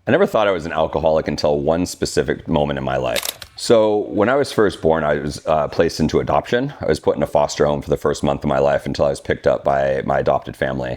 I never thought I was an alcoholic until one specific moment in my life. So when I was first born, I was placed into adoption. I was put in a foster home for the first month of my life until I was picked up by my adopted family.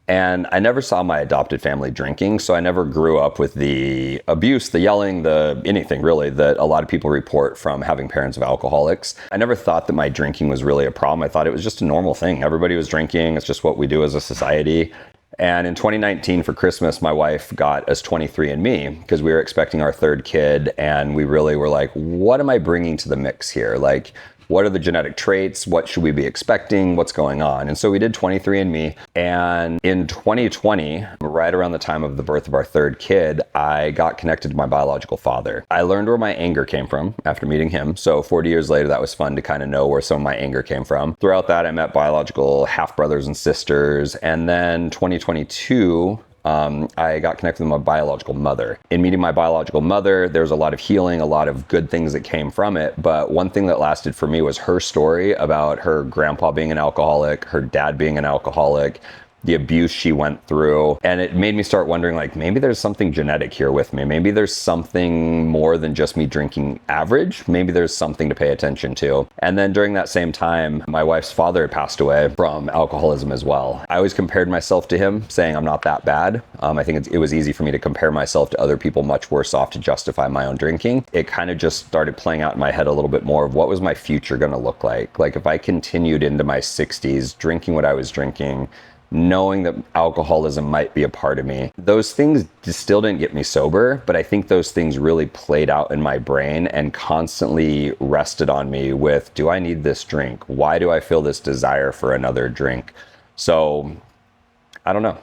And I never saw my adopted family drinking, so I never grew up with the abuse, the yelling, the anything really that a lot of people report from having parents of alcoholics. I never thought that my drinking was really a problem. I thought it was just a normal thing. Everybody was drinking. It's just what we do as a society. And in 2019 for Christmas, my wife got us 23andMe because we were expecting our third kid. And we really were like, what am I bringing to the mix here? Like, what are the genetic traits? What should we be expecting? What's going on? And so we did 23andMe. And in 2020, right around the time of the birth of our third kid, I got connected to my biological father. I learned where my anger came from after meeting him. So 40 years later, that was fun to kind of know where some of my anger came from. Throughout that, I met biological half brothers and sisters. And then 2022, I got connected with my biological mother. In meeting my biological mother, there was a lot of healing, a lot of good things that came from it. But one thing that lasted for me was her story about her grandpa being an alcoholic, her dad being an alcoholic, the abuse she went through. And it made me start wondering, like, maybe there's something genetic here with me. Maybe there's something more than just me drinking average. Maybe there's something to pay attention to. And then during that same time, my wife's father passed away from alcoholism as well. I always compared myself to him, saying I'm not that bad. I think it was easy for me to compare myself to other people much worse off to justify my own drinking. It kind of just started playing out in my head a little bit more of what was my future going to look like. Like if I continued into my 60s, drinking what I was drinking, knowing that alcoholism might be a part of me. Those things still didn't get me sober, but I think those things really played out in my brain and constantly rested on me with, do I need this drink? Why do I feel this desire for another drink? So, I don't know.